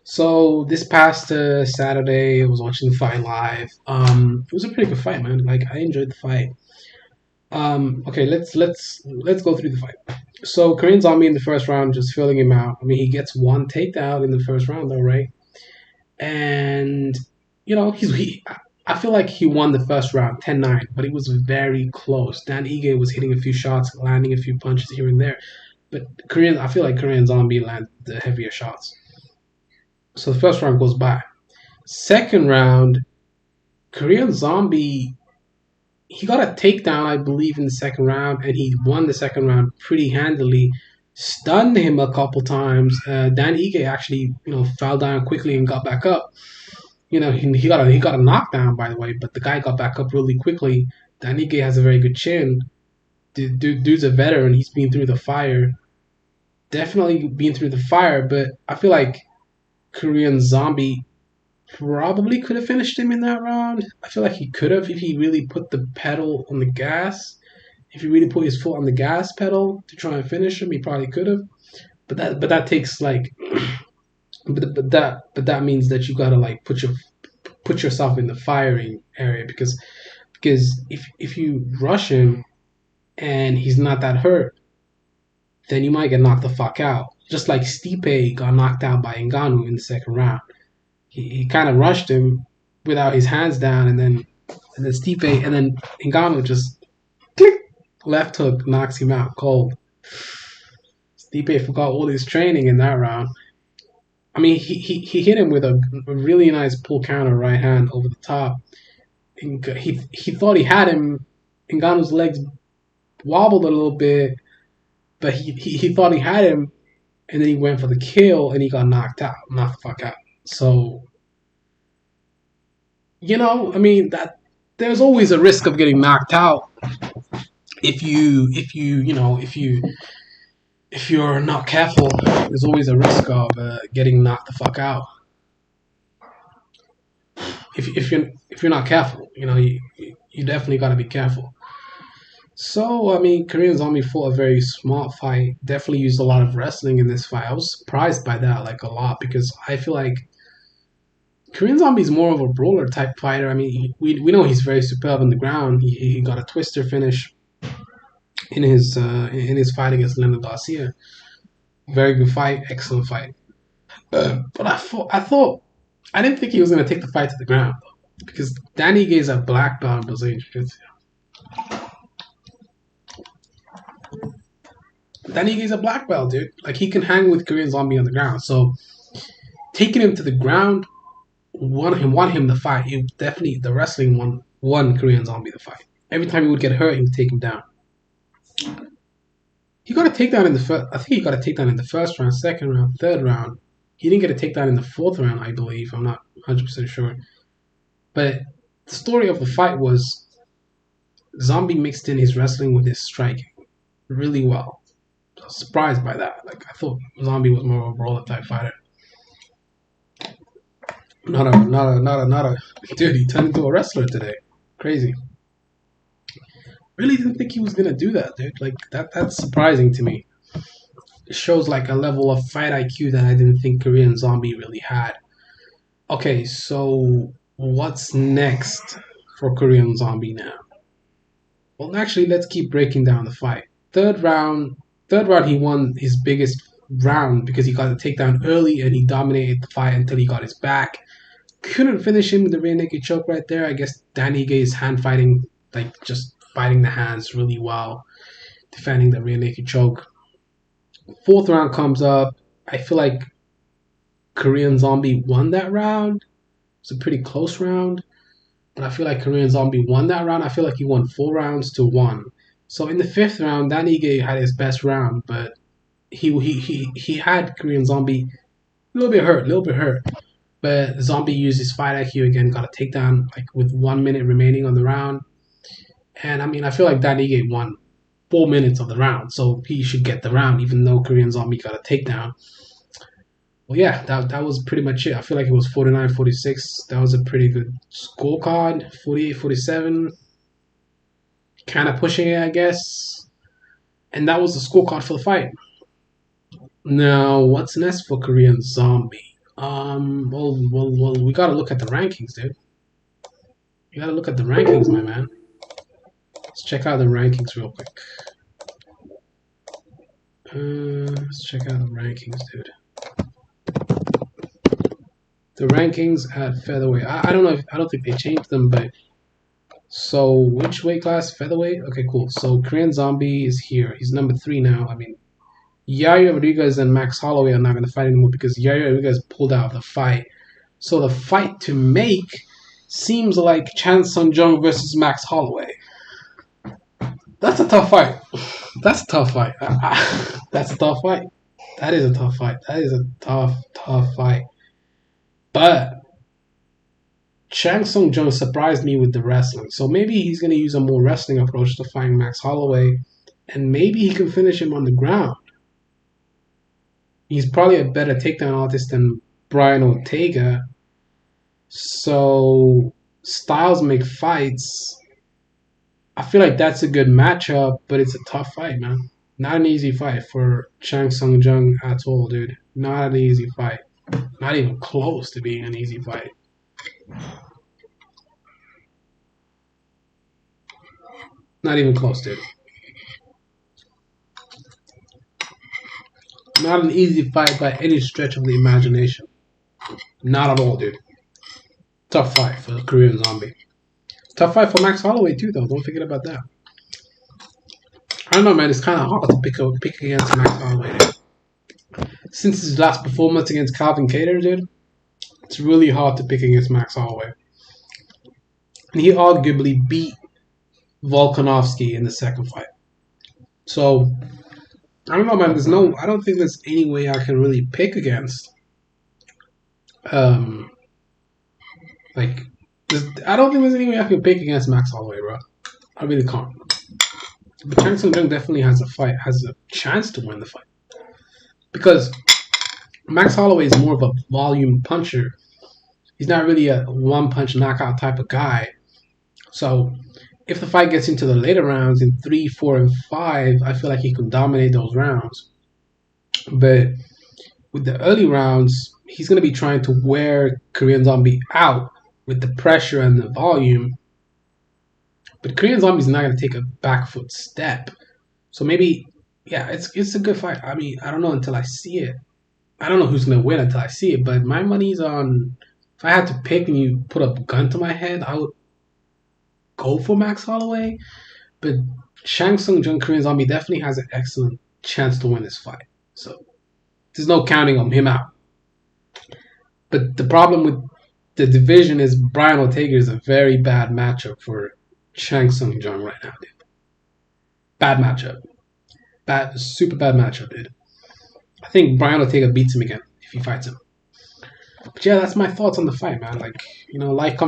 So this past Saturday, I was watching the fight live. It was a pretty good fight, man. Like I enjoyed the fight. Okay, let's go through the fight. So Korean Zombie in the first round, just filling him out. I mean, he gets one takedown in the first round, though, right? And he. I feel like he won the first round 10-9, but it was very close. Dan Ige was hitting a few shots, landing a few punches here and there, but I feel like Korean Zombie landed the heavier shots. So the first round goes by. Second round, Korean Zombie, he got a takedown, I believe, in the second round, and he won the second round pretty handily. Stunned him a couple times. Dan Ige actually, fell down quickly and got back up. He got a knockdown, by the way, but the guy got back up really quickly. Dan Ige has a very good chin. Dude's a veteran. He's been through the fire. Definitely been through the fire, but I feel like Korean Zombie probably could have finished him in that round. I feel like he could have if he really put the pedal on the gas. If he really put his foot on the gas pedal to try and finish him, he probably could have. But that takes like but that means that you gotta like put yourself in the firing area because if you rush him and he's not that hurt, then you might get knocked the fuck out. Just like Stipe got knocked out by Ngannou in the second round. He kind of rushed him without his hands down, and then Stipe and then Ngannou just click left hook knocks him out cold. Stipe forgot all his training in that round. I mean, he hit him with a really nice pull counter right hand over the top. He thought he had him. Ngannou's legs wobbled a little bit, but he thought he had him, and then he went for the kill, and he got knocked the fuck out. So I mean that there's always a risk of getting knocked out if you're not careful. There's always a risk of getting knocked the fuck out if you're not careful. You definitely got to be careful. So I mean, Korean Zombie fought a very smart fight. Definitely used a lot of wrestling in this fight. I was surprised by that, like a lot, because I feel like Korean Zombie is more of a brawler type fighter. I mean, we know he's very superb on the ground. He got a twister finish in his fight against Leonard Garcia. Very good fight, excellent fight. But I didn't think he was gonna take the fight to the ground because Danny Gay is a black belt in Brazilian Jiu-Jitsu. Danny Gay's a black belt, dude. Like he can hang with Korean Zombie on the ground. So taking him to the ground won him the fight. He definitely the wrestling won Korean Zombie the fight. Every time he would get hurt, he would take him down. He got a takedown in the first. I think he got a takedown in the first round, second round, third round. He didn't get a takedown in the fourth round, I believe. I'm not 100% sure. But the story of the fight was Zombie mixed in his wrestling with his striking really well. I was surprised by that. Like I thought Zombie was more of a brawler type fighter. Not a dude. He turned into a wrestler today. Crazy. Really didn't think he was gonna do that, dude. Like that's surprising to me. It shows like a level of fight IQ that I didn't think Korean Zombie really had. Okay, so what's next for Korean Zombie now? Well, actually, let's keep breaking down the fight. Third round, he won his biggest round because he got the takedown early and he dominated the fight until he got his back. Couldn't finish him with the rear naked choke right there. I guess Danny Gay's hand fighting, like just fighting the hands really well, defending the rear naked choke. Fourth round comes up. I feel like Korean Zombie won that round. It's a pretty close round, but I feel like Korean Zombie won that round. I feel like he won 4 rounds to 1. So in the fifth round, Danny Gay had his best round, but he had Korean Zombie a little bit hurt. But Zombie used his fight IQ again, got a takedown like with 1 minute remaining on the round. And I mean, I feel like Danny Gay won 4 minutes of the round, so he should get the round, even though Korean Zombie got a takedown. Well, yeah, that was pretty much it. I feel like it was 49-46. That was a pretty good scorecard. 48-47. Kind of pushing it, I guess. And that was the scorecard for the fight. Now, what's next for Korean Zombie? Well, we gotta look at the rankings, dude. You gotta look at the rankings, my man. Let's check out the rankings real quick. Let's check out the rankings, dude. The rankings at featherweight. I don't know. I don't think they changed them, but so which weight class? Featherweight. Okay, cool. So Korean Zombie is here. He's number 3 now. I mean, Yair Rodriguez and Max Holloway are not going to fight anymore because Yair Rodriguez pulled out of the fight. So the fight to make seems like Chan Sung Jung versus Max Holloway. That's a tough fight. That's a tough fight. That's a tough fight. That is a tough fight. That is a tough fight. But Chan Sung Jung surprised me with the wrestling. So maybe he's going to use a more wrestling approach to fighting Max Holloway. And maybe he can finish him on the ground. He's probably a better takedown artist than Brian Ortega. So styles make fights. I feel like that's a good matchup, but it's a tough fight, man. Not an easy fight for Chan Sung Jung at all, dude. Not an easy fight. Not even close to being an easy fight. Not even close, dude. Not an easy fight by any stretch of the imagination. Not at all, dude. Tough fight for the Korean Zombie. Tough fight for Max Holloway too, though. Don't forget about that. I don't know, man. It's kind of hard to pick against Max Holloway. Since his last performance against Calvin Kattar, dude, it's really hard to pick against Max Holloway. And he arguably beat Volkanovski in the second fight. So I don't know, man. I don't think there's any way I can really pick against. I don't think there's any way I can pick against Max Holloway, bro. I really can't. But Chan Sung Jung definitely has a chance to win the fight. Because Max Holloway is more of a volume puncher. He's not really a one-punch knockout type of guy. So if the fight gets into the later rounds in 3, 4, and 5, I feel like he can dominate those rounds. But with the early rounds, he's going to be trying to wear Korean Zombie out with the pressure and the volume. But Korean Zombie's not going to take a back foot step. So maybe, yeah, it's a good fight. I mean, I don't know until I see it. I don't know who's going to win until I see it. But my money's on, if I had to pick and you put a gun to my head, I would go for Max Holloway. But Chan Sung Jung, Korean Zombie definitely has an excellent chance to win this fight. So there's no counting on him out. But the problem with the division is Brian Ortega is a very bad matchup for Chan Sung Jung right now, dude. Bad matchup. Super bad matchup, dude. I think Brian Ortega beats him again if he fights him. But yeah, that's my thoughts on the fight, man. Like, like, comment.